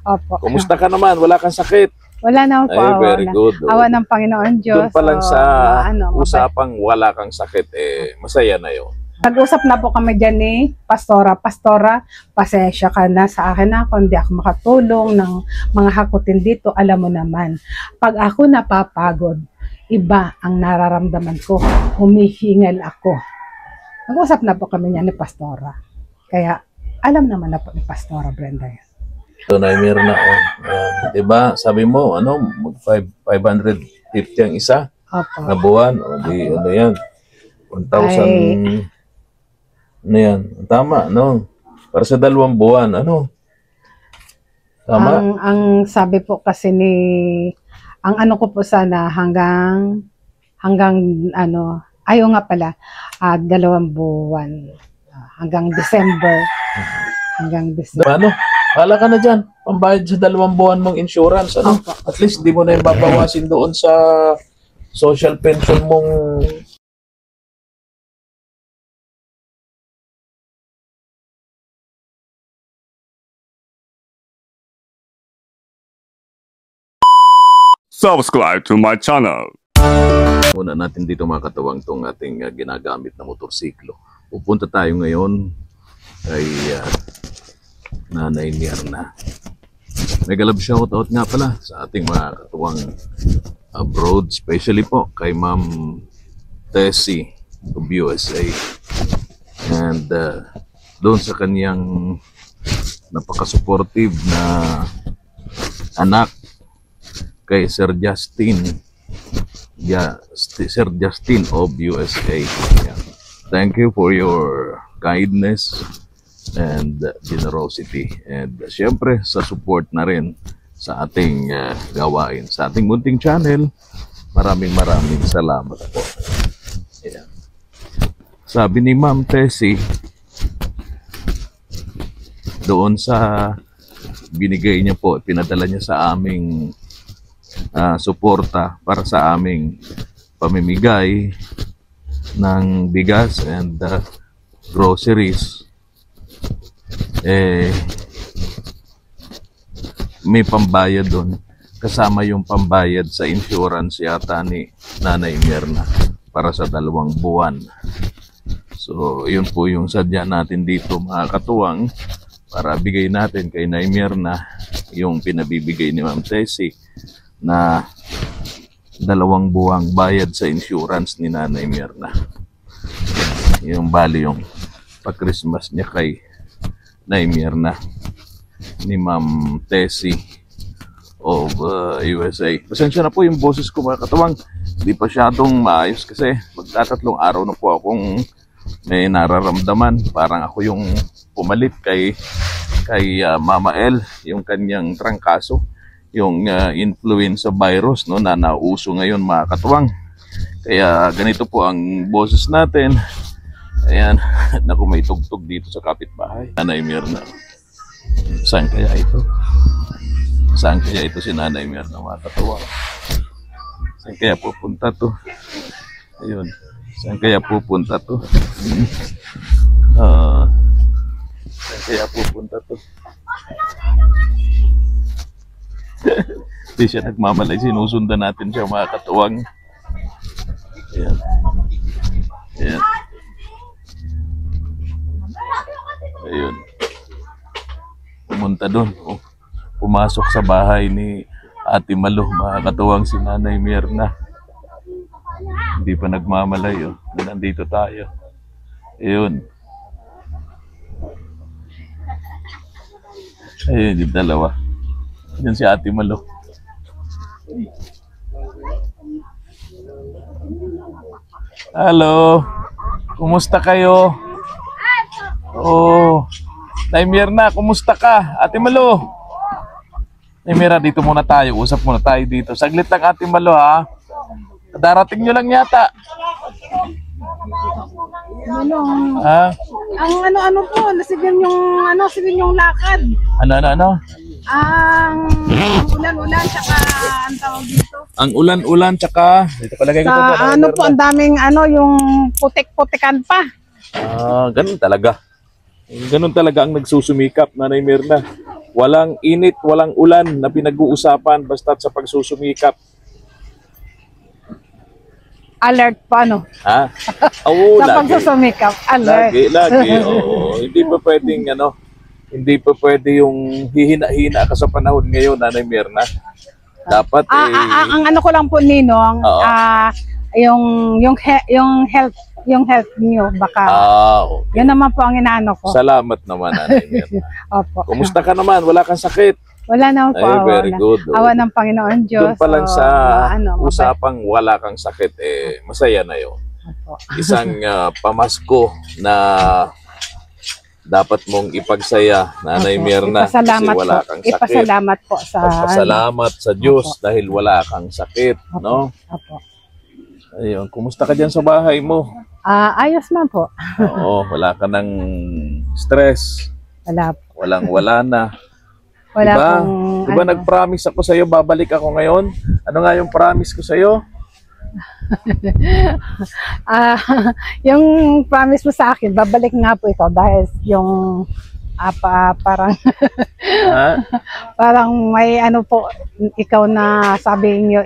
Opo. Kumusta ka naman? Wala kang sakit? Wala na po. Ay, very good. Awa ng Panginoon Diyos. Doon pa lang sa ano, usapang wala kang sakit, masaya na yun. Nag-usap na po kami dyan ni Pastora. Pastora, pasensya ka na sa akin na kung di ako makatulong ng mga hakutin dito. Alam mo naman, pag ako napapagod, iba ang nararamdaman ko. Humihingal ako. Nag-usap na po kami niya ni Pastora. Kaya, alam naman na po ni Pastora Brenda yan. Ito na, meron na. Diba, sabi mo, 550 ang isa Opo. na buwan. O, di, ano yan? 1,000... Ano yan? Tama, no? Para sa 2 buwan, ano? Tama? Ang sabi po kasi ni, ang ano ko po sana hanggang ano, ayaw nga pala, 2 buwan. Hanggang December. Hanggang December. Ano? Hala ka na dyan. Pambayad sa 2 buwan mong insurance, ano? At least, di mo na yung babawasin doon sa social pension mong... Subscribe to my channel. Una natin dito mga katawang tong ating ginagamit na motorsiklo. Pupunta tayo ngayon kay Nanay Myrna. Mega love shoutout nga pala sa ating mga katuwang abroad, especially po kay Ma'am Tessie of USA. And doon sa kanyang napaka-supportive na anak kay Sir Justin. Sir Justin of USA. Yeah. Thank you for your kindness and generosity. And syempre sa support na rin sa ating gawain. Sa ating munting channel, maraming salamat po. Yeah. Sabi ni Ma'am Tessie, doon sa binigay niya po, pinadala niya sa aming suporta para sa aming pamimigay ng bigas and groceries, may pambayad doon kasama yung pambayad sa insurance yata ni Nanay Myrna para sa 2 buwan. So yun po yung sadya natin dito mga katuwang, para bigay natin kay Nanay Myrna yung pinabibigay ni Ma'am Tessie na 2 buwang bayad sa insurance ni Nanay Myrna. Yung bali yung pa-Christmas niya kay Nanay Myrna ni Ma'am Tessie of USA. Pasensya na po yung boses ko mga katawang, hindi pa syadong maayos kasi magtatatlong araw na po akong may nararamdaman. Parang ako yung pumalit kay Mama El, yung kanyang trangkaso, yung influenza virus, no, na nauso ngayon mga katuwang. Kaya ganito po ang boses natin. Ayan, naku, may tugtog dito sa kapitbahay. Nanay Myrna. Saan kaya ito? Saan kaya ito si Nanay Myrna mga katuwang? Saan kaya pupunta to? Ayun. Saan kaya pupunta to? Saan kaya pupunta to? Hindi siya nagmamalay. Sinusundan natin siya mga katuwang. Ayan. Ayan. Ayun. Pumunta doon. Oh. Pumasok sa bahay ni Ate Malo, mga katuwang, si Nanay Myrna. Hindi pa nagmamalay. Oh. Nandito tayo. Ayun. Ayun yung 2. Yan si Ate Malo. Hello. Kumusta kayo? Oh. Nay Myrna, kumusta ka? Ate Malo. Nay Myrna, dito muna tayo. Usap muna tayo dito. Saglit lang Ate Malo, ha? Darating nyo lang yata. Ha? Ang ano po, nasigan yung lakad. Ano? Ang ulan-ulan, tsaka ang tawag dito. Ang ulan-ulan, tsaka dito palagay ko to. Ano po, ang daming yung putik-putikan pa. Ganun talaga. Ganun talaga ang nagsusumikap, Nanay Myrna. Walang init, walang ulan na pinag-uusapan basta't sa pagsusumikap. Alert pa, no? Ha? Oo, Sa lagi. pagsusumikap, alert. Lagi. Oo. Hindi pa pwedeng, hindi pa pwede yung hihina-hina ka sa panahon ngayon, Nanay Mirna. Dapat Ang ano ko lang po, Ninong, Oo. yung health niyo, baka, okay. yun naman po ang inaano ko. Salamat naman, Nanay Mirna. Opo. Kumusta ka naman? Wala kang sakit? Wala naman po, Ay, very good. awa ng Panginoon Diyos. Doon pa lang So, sa mabait. usapang wala kang sakit, masaya na yun. Opo. Isang pamasko na dapat mong ipagsaya, Nanay Opo. Mirna, kasi Ipasalamat wala po. kang sakit. Ipasalamat po sa Pasalamat sa Diyos Opo. dahil wala kang sakit, Opo. no? Opo. Ayun, kumusta ka diyan sa bahay mo? Ayos man po. Oo, wala ka ng stress, Wala po. wala na. Wala Diba? pong Diba nag-promise ako sa iyo babalik ako ngayon? Ano nga yung promise ko sa iyo? yung promise mo sa akin, babalik nga po ikaw dahil yung parang Ha? parang may ano po ikaw na sabi niyo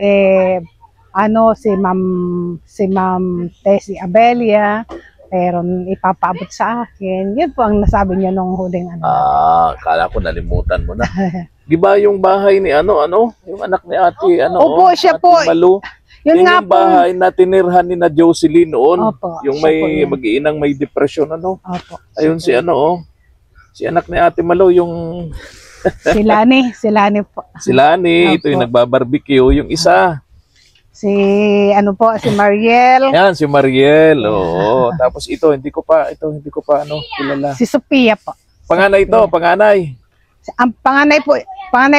si Ma'am Tessie Abelia pero ipapaabot sa akin. Yun po ang nasabi niyo nung huling ano. Kala ko nalimutan mo na. Di ba yung bahay ni yung anak ni ate, Opo, siya Ate po. Malu? Yun Yan nga yung po. bahay na tinirhan ni na Jocelyn noon. Opo, Yung siya po may yun. mag-iinang may depression, Opo. Ayun si si anak ni ate Malu, yung Si Lani po. si Lani, ito Opo. yung nagbabarbecue, yung isa. Si Mariel. Yan, si Mariel. Oo. Tapos ito, hindi ko pa kilala. Si Sophia po. Panganay ito, panganay. Ang panganay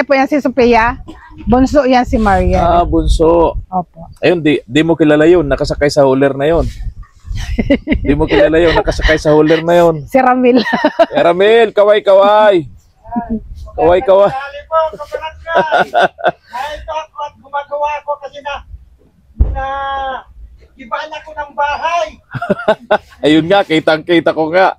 po yan si Sophia. Bunso yan si Mariel. Bunso. Opo. Ayun, di mo kilala yun, nakasakay sa hauler na yun. Di mo kilala yun, nakasakay sa hauler na yun. Si Ramil. Ramil, kaway-kaway. Kaway-kaway. Gumagawa ako kasi na ibaan ako ng bahay. Ayun nga, kitang-kita ko nga.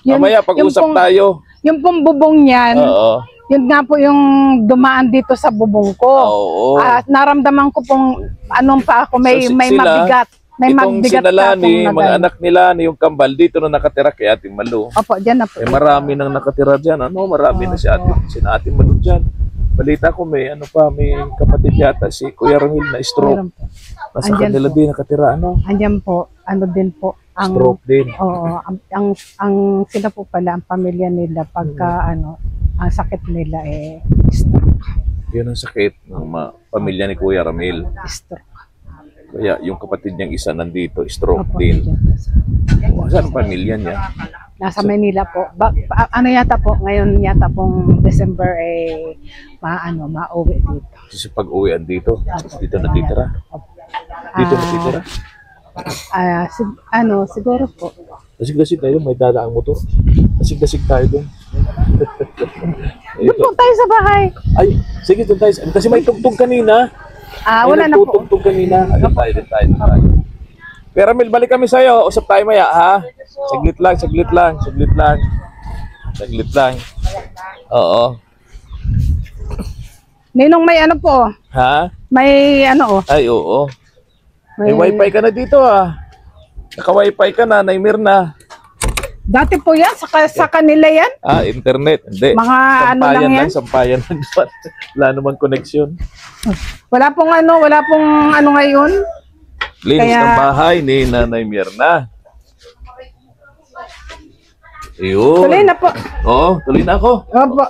Yun- Mamaya, pag-usap yung pong- tayo. Yung pong bubong niyan, Oo. yun nga po yung dumaan dito sa bubong ko. Oo. At naramdaman ko pong anong pa ako, may So, may sila, mabigat. May Itong mabigat sinalani, na mga anak nila, yung kambal, dito na nakatira kay Ate Malu. Opo, dyan na po. Marami nang nakatira dyan. Marami na si Ate Malu dyan. Balita ko may kapatid yata si Kuya Ramil na stroke. Meron po. Nasa Andyan kanila po. din nakatira, Andyan po, din po. stroke din. Oo, ang sila po pala, ang pamilya nila, pagka ang sakit nila stroke. Yun ang sakit ng pamilya ni Kuya Ramil. Stroke. Kaya yung kapatid niyang isa nandito, stroke Opo, din. andyan. Saan ang pamilya niya? Nasa Manila po. Ano yata po, ngayon yata pong December mauwi dito. Kasi pag-uwian dito natitira. Dito natitira. Siguro po. Dasig-dasig tayo, may dadaang motor. Dasig-dasig tayo doon. Doon po tayo sa bahay. Ay, sige doon tayo. Kasi may tugtog kanina. Wala na po. Tugtog kanina. Doon tayo. Pero Mil, balik kami sa'yo. Usap tayo maya, ha? Saglit lang. Oo. Ninong may ano po. Ha? May ano Ay, oo. May wifi ka na dito, ha? Naka-wifi ka na, Nay Mirna. Dati po yan, sa kanila yan. Internet. Hindi. Mga ano lang yan. Sampayan lang. Wala naman connection. Wala pong ano ngayon. Linis Kaya- ng bahay ni Nanay Mirna. Ayun. Tuloy na po. Oo, tuloy na ako. Opo.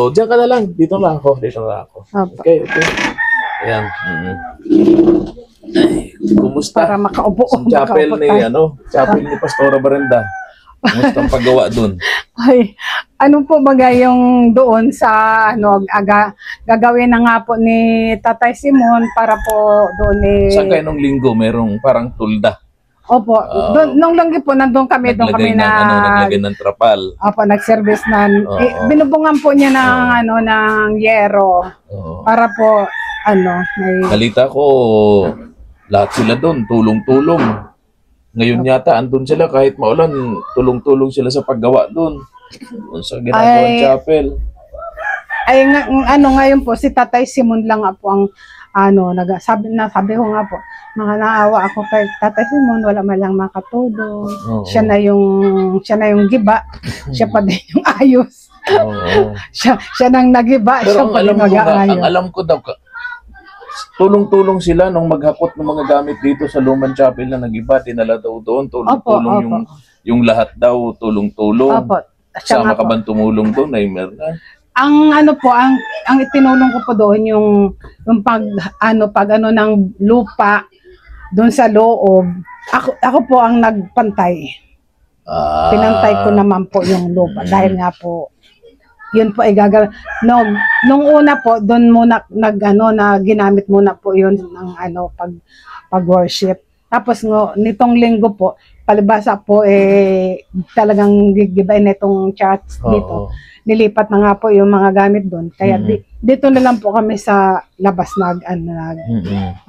Diyan ka na lang. Dito lang ako. Opo. Okay. Ayan. Ay, kumusta? Para makaupo. Sa chapel ni, chapel ni Pastora Brenda. Kumusta ang paggawa dun? Ay, ano po baga yung doon sa gagawin na nga po ni Tatay Simon para po doon Saan kayo nung linggo? Merong parang tulda. Opo, nung langgi po nandun kami Naglagay ng trapal. Opo, nag-service na binubungan po niya ng ng yero Oo. para po may Balita ko, lahat sila doon, tulong-tulong. Ngayon yata, andun sila kahit maulan, tulong-tulong sila sa paggawa doon. Sa ginagawang chapel. Ay, ngayon po, si Tatay Simon lang nga po ang, sabi ko nga po, mga naawa ako kay Tatay Simon, wala man lang makatulong. Oo. Siya na yung giba, siya pa din yung ayos. Oo. Siya nang nagiba, Pero siya ang pa alam din ko nga, mag-aayos. ang alam ko daw, tulong-tulong sila nung maghakot ng mga gamit dito sa Luman Chapel na nag-iba, dinala daw doon, tulong-tulong Opo. yung lahat daw, tulong-tulong. Opo. Siya nga Sama ka po. bang tumulong doon, Naimer na? Ang ang itinulong ko po doon yung pag ng lupa doon sa loob. Ako po ang nagpantay. Pinantay ko naman po yung lupa dahil nga po yun po ay nung una po doon muna na ginamit muna po yun ng pag worship. Tapos nitong linggo po palibasa po talagang gigibain na itong church dito. Oo. Nilipat na nga po yung mga gamit doon. Kaya dito na lang po kami sa labas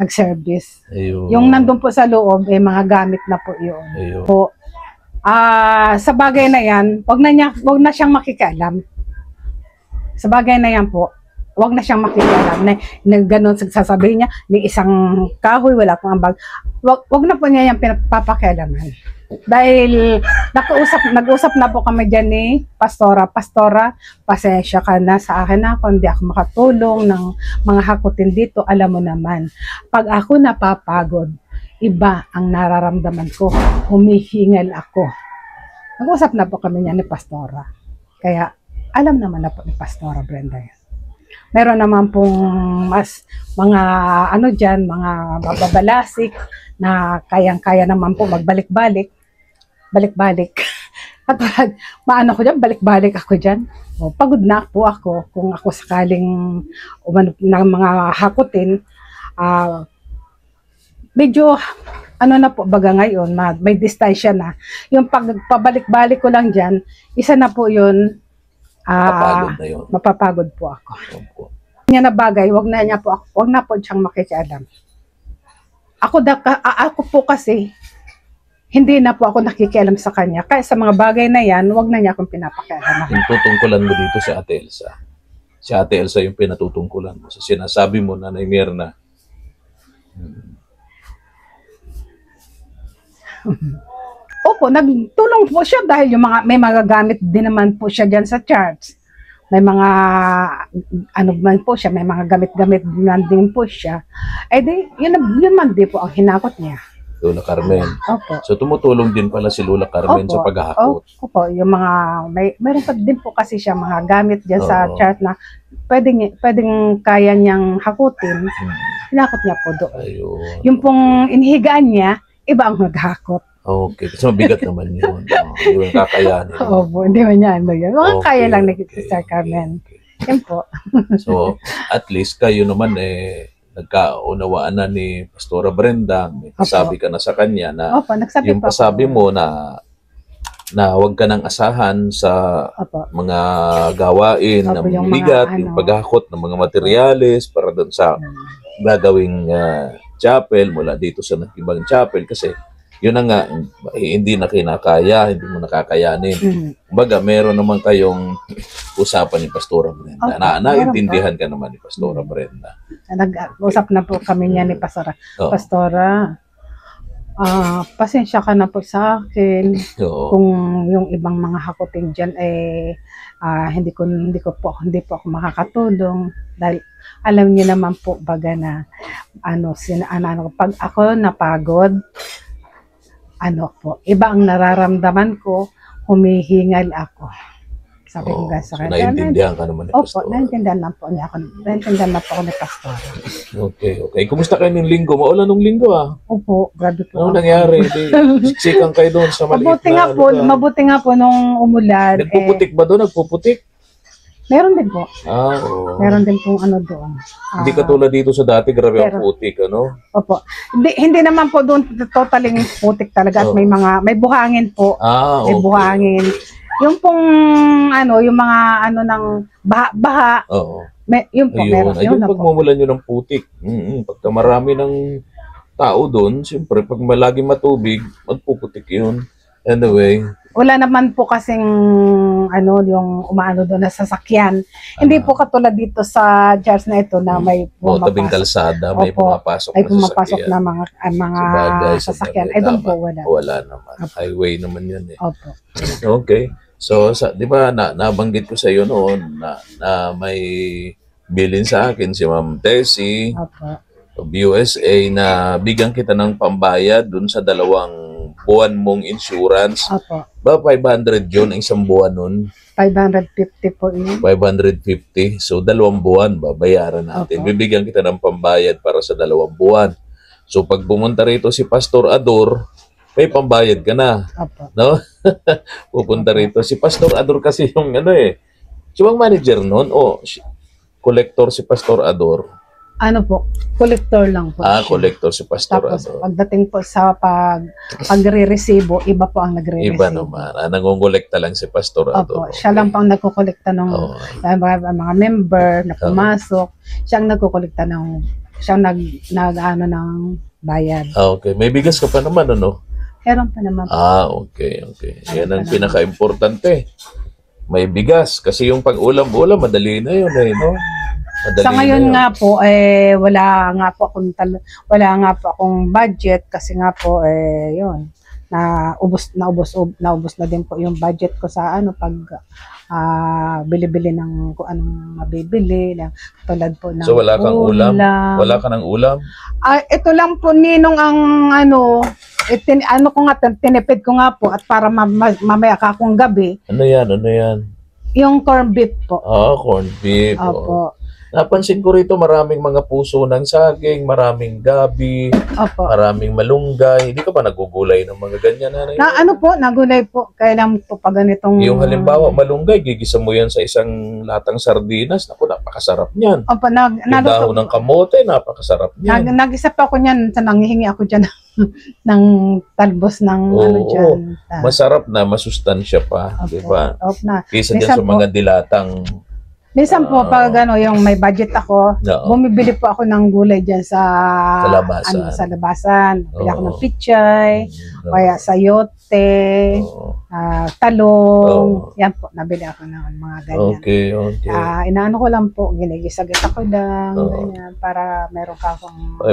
nag-service. Ayun. Yung nandun po sa loob, mga gamit na po yun. Ayun. Po, sa bagay na yan, wag na siyang makikialam. Sa bagay na yan po, wag na siyang makikialam. Na ganun sasabihin niya, may isang kahoy, wala pong ambag. Wag na po niya yung pinapapakialaman. Dahil nag-usap na po kami dyan ni Pastora, pasensya ka na sa akin na kung hindi ako makatulong ng mga hakutin dito, alam mo naman. Pag ako napapagod, iba ang nararamdaman ko, humihingal ako. Nag-usap na po kami niyan ni Pastora. Kaya alam naman na po ni Pastora Brenda yan. Meron naman pong mga dyan, mga mababalasik na kayang-kaya naman po magbalik-balik. At maano ko dyan, balik-balik ako dyan. Pagod na po ako kung ako sakaling ng mga hakutin. Medyo na po baga ngayon, may distansya na. Yung pabalik-balik ko lang dyan, isa na po yun. Mapapagod na yun. Mapapagod po ako. Opo. Niya na bagay, wag na po siyang makikialam. Ako po kasi hindi na po ako nakikialam sa kanya. Kaya sa mga bagay na yan, wag na niya akong pinapakialam. Yung tutungkulan mo dito si Ate Elsa. Si Ate Elsa yung pinatutungkulan mo. Sa sinasabi mo na Naimer na. Opo, nagtulong po siya dahil may mga gamit din naman po siya dyan sa church. May mga, man po siya, may mga gamit-gamit din po siya. Yun man din po ang hinakot niya. Lola Carmen. Opo. So tumutulong din pala si Lola Carmen sa paghahakot. Opo, yung mayroon pa din po kasi siya mga gamit dyan sa Oo. church na pwedeng kaya niyang hakutin. Hinakot niya po doon. Ayun. Yung pong inihigaan niya, iba ang naghakot. Okay. Kasi mabigat naman yun. Yung kakayanin. Opo, hindi man niya yun. Mga Okay, kaya lang ni okay, Sir Carmen. okay. Yan po. So, at least kayo naman nagkaunawaan na ni Pastora Brenda. May pasabi ka na sa kanya na Opo, nagsabi yung po ako. pasabi mo na huwag ka nang asahan sa Opo. mga gawain Opo, na yung bigat, mga yung paghakot ng mga materyales para doon sa gagawing chapel mula dito sa ibang chapel kasi yun na nga, hindi na kinakaya, hindi mo nakakayanin. Kumbaga, meron naman kayong usapan ni Pastora Brenda. Opo, Naintindihan ka naman ni Pastora Brenda. Nag-usap na po kami niya ni Pastora. Oo. Pastora, pasensya ka na po sa akin Oo. kung yung ibang mga hakutin dyan hindi po ako makakatulong dahil alam niyo naman po baga na pag ako napagod iba ang nararamdaman ko, humihingal ako. Sabi ko Oo. sa So, kanya. naintindihan ka naman ni Opo, Pastora. naintindihan na po ako ni Pastora. Okay. Kumusta kayo ng linggo? Maulan ng linggo Opo, grabe po. Anong nangyari? Siksikan kayo doon sa maliit Mabuti nga po nung umulan. Nagpuputik ba doon? Nagpuputik? Meron din po. Oo. Meron din pong doon. Hindi katulad dito sa dati, grabe ang Pero- putik, ano? Opo. Hindi naman po doon totaling putik talaga at Oo. may buhangin po. May Okay. buhangin. Yung pong yung mga ng baha, Oo. yun po meron. Ayun, Yun na po. pagmumulan nyo ng putik. Pagka marami ng tao doon, siyempre, pag malaging matubig, magpuputik yun. Anyway, Wala naman po kasing yung umaano doon na sasakyan. Hindi po katulad dito sa church na ito na may tabing pumapasok. kalsada, may Opo, pumapasok May na pumapasok sasakyan. na mga Sabagay, sasakyan. sabagay, Doon tama. po wala. Wala naman. Opo. Highway naman yun eh. Opo. Okay. So, di ba, nabanggit ko sa iyo noon na may bilin sa akin si Ma'am Tessie Opo. of USA na bigyan kita ng pambayad dun sa 2 buwan mong insurance. Opo. Ba, 500 yun, ang isang buwan nun. 550 po yun. 550. So, 2 buwan, babayaran natin. Opo. Bibigyan kita ng pambayad para sa 2 buwan. So, pag pumunta rito si Pastor Ador, may pambayad ka na. Opo. No? Pupunta rito. Si Pastor Ador kasi yung siya bang manager nun? O, collector si Pastor Ador. Ano po, collector lang po. siya. Collector si Pastor Tapos Ador. pagdating po sa pagre-resibo, iba po ang nagre-resibo. Iba naman. Nangongolekta lang si Pastor Opo, Ador. siya lang po ang nagkokolekta ng Oo. mga member na pumasok. Siya ang nagkokolekta siya ang ng bayad. Okay. May bigas ka pa naman, ano? Meron pa naman po. Okay. Yan ang pinaka-importante. May bigas. Kasi yung pag-ulam-ulam, madali na yun no? Madali Sa ngayon na yun. nga po, wala nga po akong budget kasi nga po, yun, naubos na din po yung budget ko sa pag bili-bili ng kung anong mabibili, tulad po ng So, wala kang ulam? Wala ka ng ulam? Ito lang po, Ninong, ang tinipid ko nga po at para mamaya kakong gabi, Ano yan? yung corned beef po. Corned beef. Opo. Napansin ko rito maraming mga puso ng saging, maraming gabi, Opo. maraming malunggay. Hindi ka ba nagugulay ng mga ganyan? Nagulay po. Kailan po pag ganitong... Yung halimbawa, malunggay, gigisa mo yan sa isang latang sardinas. Naku, napakasarap niyan. Opo, Yung dahon ng kamote, napakasarap niyan. nag-isa pa ako niyan, nanghihingi ako dyan ng talbos ng dyan. Masarap na, masustansya pa. Opo. Di ba? Opo na. Kisa dyan Minsan sa mga dilatang... Minsan po, pag yung may budget ako, Oo. bumibili po ako ng gulay dyan sa labasan. sa labasan. Bili ako Oo. ng pichay, kaya sayote, Oo. talong. Yan po, nabili ako ng mga ganyan. Okay. Inaano ko lang po, ginigisa-gisa ko lang, Oo. ganyan, para meron ka akong...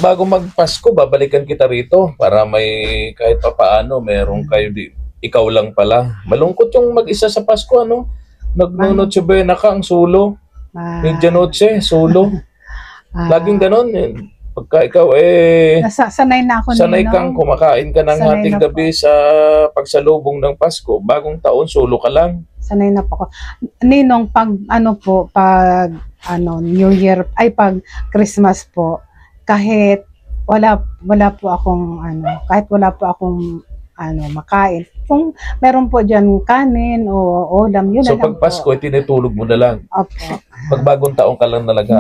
Bago magpasko, babalikan kita rito para may kahit pa paano, meron kayo ikaw lang pala. Malungkot yung mag-isa sa Pasko, ano? Nagno-noche buena ka ang solo. Medianoche, solo. Laging ganon. Pagka ikaw sanay na ako sanay Ninong. kang kumakain ka ng Sanay hating na po. gabi sa pagsalubong ng Pasko, bagong taon, solo ka lang. Sanay na po ako. Ninong, pag New Year, pag Christmas po, kahit wala po akong makain. Kung meron po dyan kanin o ulam, yun So na lang pag Pasko, tinutulog mo na lang. Opo. Pag bagong taon ka lang talaga.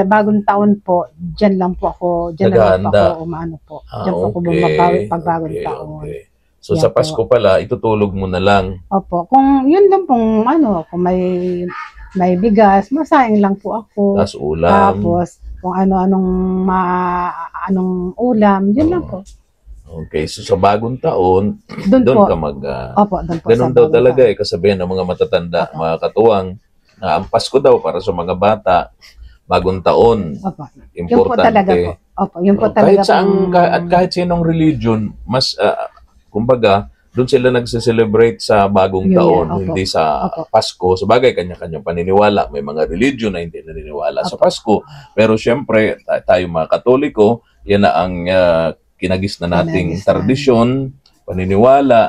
Bagong taon po, dyan lang po ako Naghahanda. umaano po. Dyan po ako bumabawi pag bagong taon. Okay. So Yan sa Pasko pala, itutulog mo na lang. Opo. Kung yun lang pong kung may bigas, masaing lang po ako. Tapos ulam. Tapos kung anong ulam, yun lang po. Okay, so sa bagong taon, Doon doon po. ka mag... Opo, doon po. ganun sa daw bagong talaga taon. kasabihan ng mga matatanda, mga katuwang, na ang Pasko daw para sa mga bata, bagong taon, Opo. Yun po importante. talaga po. Opo, yun po Kahit talaga saan, at kahit sinong religion, mas, kumbaga, doon sila nagse-celebrate sa bagong New Year, taon, opo. hindi sa Opo. Pasko. Sa bagay, kanya-kanyang paniniwala. May mga religion na hindi naniniwala sa Pasko. Pero syempre, tayo mga Katoliko, yan na ang kinagis na nating Kinagis na. tradisyon, paniniwala.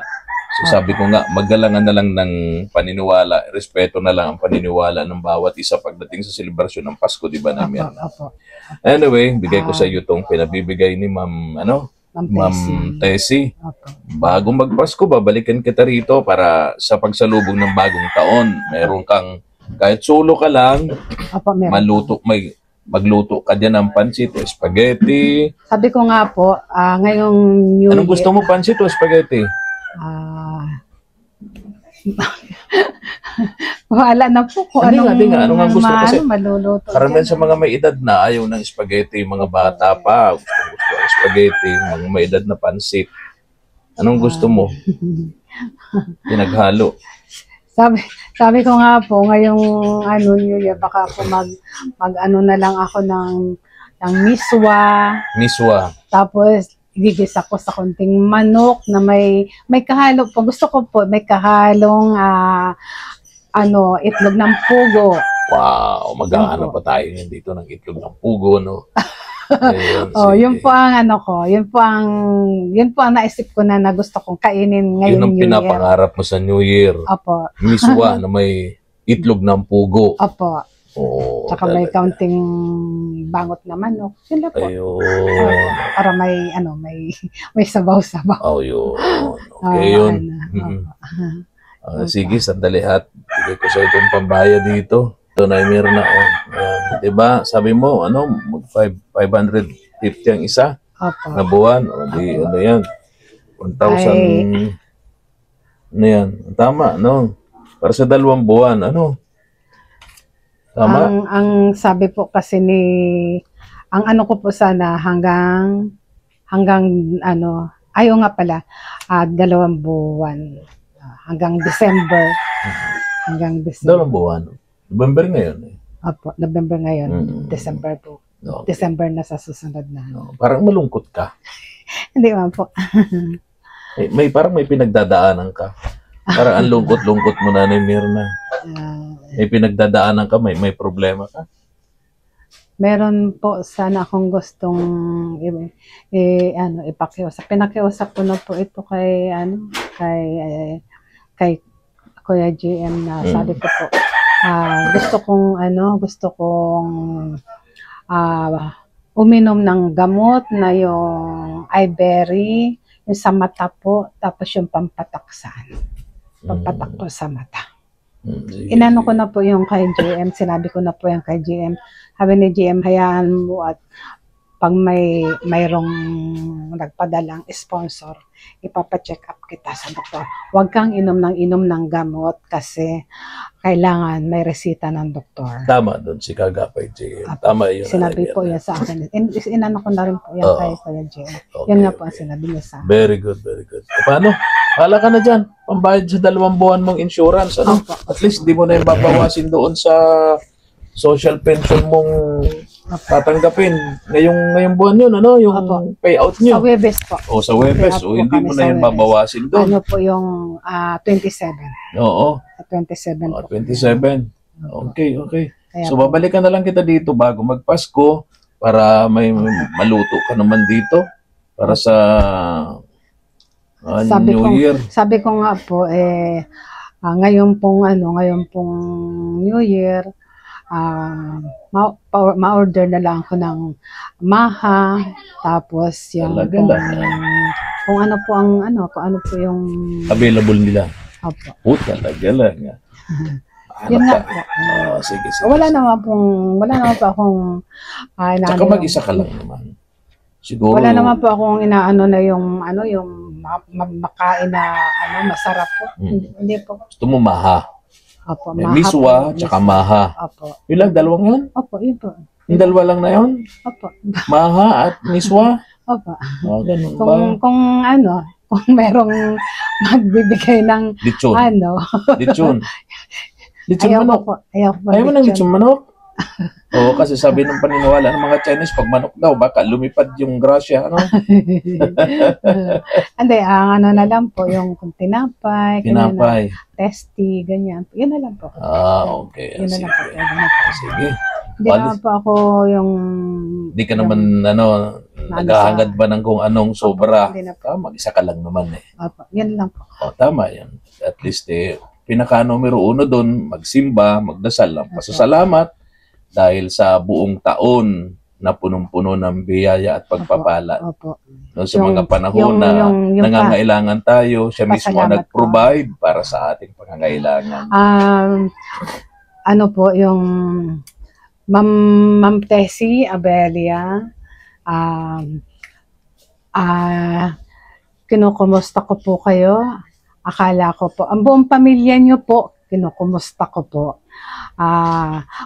So sabi ko nga, magalangan na lang ng paniniwala, respeto na lang ang paniniwala ng bawat isa pagdating sa selebrasyon ng Pasko, di ba namin? Opo. Anyway, bigay ko sa iyo itong pinabibigay ni Ma'am, Ma'am Tessie. Opo. Bago magpasko, babalikan kita rito para sa pagsalubong ng bagong taon. Meron kang, kahit solo ka lang, Opo, meron. magluto ka dyan ng pansit o spaghetti. Sabi ko nga po, ngayong New Anong gusto mo, pansit o spaghetti? Wala na po kung Hindi nga. Ano nga gusto? Kasi maluluto. karamihan dyan. sa mga may edad na ayaw ng spaghetti, mga bata pa. Gusto ang spaghetti, mga may edad na pansit. Anong gusto mo? Pinaghalo. Sabi ko nga po, ngayong ano New Year, baka ako mag ano na lang ako ng miswa, Miswa. tapos gigisa ko sa konting manok na may kahalo po. Gusto ko po may kahalong itlog ng pugo. Wow, mag-aano pa tayo yun dito ng itlog ng pugo, no? Ayun, Yun sige. po ang ano ko, yun po ang naisip ko na gusto kong kainin Yun ngayon ang New Year. pinapangarap mo sa New Year. Opo, Miswa na may itlog ng pugo. opo. Oo, Tsaka may talaga. kaunting bangot na manok. Yun lang po. Ayun. Para may sabaw-sabaw. Oh, yun. Okay, yun. Sige, sandali hat. Bigay ko sa itong pambaya dito. Ito na Mirna. Oh. Ayan. Diba? Sabi mo, 550 ang isa na Opo. buwan. O, di, ano yan? 1,000. Ano yan? Tama, no? Para sa 2 buwan, ano? Tama? Ang sabi po kasi ang ano ko po sana hanggang ayaw nga pala, 2 buwan. Hanggang December. Hanggang 2 December. buwan. November ngayon eh. Opo, November ngayon. Mm. December po. Okay. December na sa susunod na. No, parang malungkot ka. Hindi man po. Parang may pinagdadaanan ka. Parang ang lungkot-lungkot mo na ni Mirna. May pinagdadaanan ka, may problema ka. Meron po sana akong gustong ipakiusap. Pinakiusap ko na po ito kay kay Kuya GM na sabi ko po gusto kong uminom ng gamot na yung iberry, yung sa mata po, tapos yung pampataksan. Pampatak po sa mata. Sige, Inano sige. ko na po yung kay GM, sinabi ko na po yung kay GM. Sabi ni GM, hayaan mo at pag mayroong nagpadalang sponsor, ipapacheck up kita sa doktor. Huwag kang inom ng gamot kasi kailangan may resita ng doktor. Tama doon si Kagapay JM. Tama yun. Sinabi po yan sa akin. Inano ko na rin po yan kay Kuya GM. Okay, Yun nga po ang okay. sinabi niya sa akin. Very good, very good. O, paano? Hala ka na dyan. Pambayad sa 2 buwan mong insurance. Ano? Opo. At least di mo na yung babawasin doon sa social pension mong tatanggapin. Ngayong buwan yun, ano? Yung Opo. payout Sa nyo. Webes po. O sa Webes. Kaya O po hindi kami mo sa na yung Webes. babawasin doon. Ano po yung 27. Oo. Sa 27 O, po. 27. Okay, okay. Kaya So po, babalikan na lang kita dito bago magpasko para may maluto ka naman dito para sa New Year. sabi ko nga po ngayon pong New Year, ma-order na lang ako ng maha, tapos yung Talaga lang. kung ano po yung Available nila. opo. Oh, talaga lang. Yun nga po. Sige, sige. Wala naman po akong Saka mag-isa ka lang naman. Siguro. wala naman po akong inaano na yung makain na masarap po. Hindi po. Gusto mo maha. Opo, May maha miswa, po. tsaka maha. Opo. Yun lang, 2 yun? Opo, yun po. Yung 2 lang na yun? Opo. Maha at miswa? Opo. Ganun ba? Kung merong magbibigay ng Lechon. Lechon. Lechon ayaw ko manok. po. Ayaw ko po. Ayaw mo ng lechon manok? Oo, kasi sabi ng paniniwala ng mga Chinese, pag manok daw, baka lumipad yung grasya. Ano? Hindi, ang na lang po, yung kung tinapay, ganyan na, Tinapay. testy, ganyan. Yun na lang po. Okay. Yun na Sige. lang po. Pwede na po. Sige. Hindi naman po ako yung... Di ka naman, naghahangad ba ng kung anong sobra? Hindi na po. Mag-isa ka lang naman eh. Opo, yun lang po. Tama yan. At least pinaka-numero 1 doon, magsimba, magdasal ng pasasalamat dahil sa buong taon na punong-puno ng biyaya at pagpapala. Opo. No, sa mga panahon na yung nangangailangan tayo, siya mismo ang Pasalamat po. nag-provide para sa ating pangangailangan. ano po, yung Ma'am Tessie Abelia, kinukumusta ko po kayo. Akala ko po, ang buong pamilya niyo po, kinukumusta ko po.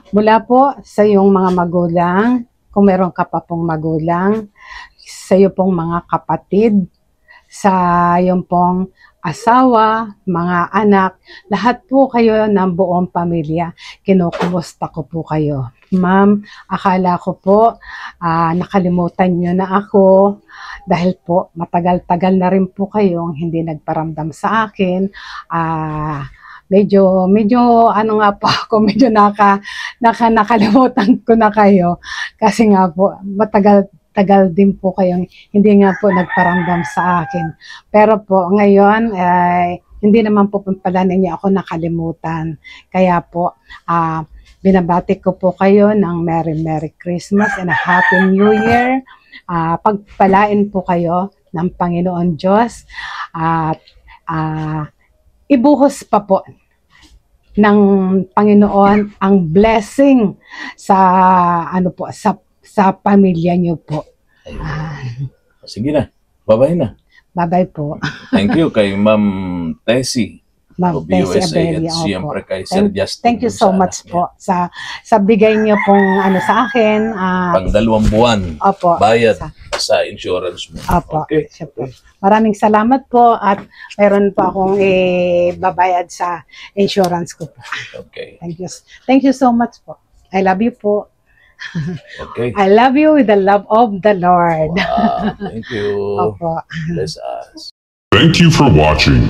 Mula po sa iyong mga magulang, kung meron ka pa pong magulang, sa iyo pong mga kapatid, sa yung pong asawa, mga anak, lahat po kayo ng buong pamilya. Kinukumusta ko po kayo. Ma'am, akala ko po nakalimutan nyo na ako dahil po matagal-tagal na rin po kayong hindi nagparamdam sa akin. Medyo ano nga po ako, medyo nakalimutan ko na kayo kasi nga po tagal din po kayong hindi nga po nagparamdam sa akin. Pero po ngayon hindi naman po pala ninyo ako nakalimutan. Kaya po binabati ko po kayo ng Merry Christmas and a Happy New Year. Pagpalain po kayo ng Panginoon Diyos at ibuhos pa po ng Panginoon ang blessing sa sa pamilya niyo po. Sige na. Bye-bye na. Bye-bye po. Thank you kay Ma'am Tessie. Ma'am of Tessie USA at Abelia, siyempre opo. kay Sir Justin. Thank you so Gonzala. much po sa bigay niyo pong sa akin. Pang 2 buwan Opo. bayad sa insurance mo. Opo. Okay. Siya po. Maraming salamat po at mayroon po akong babayad sa insurance ko po. Okay. Thank you so much po. I love you po. Okay. I love you with the love of the Lord. Wow. Thank you. Opo. Bless us. Thank you for watching.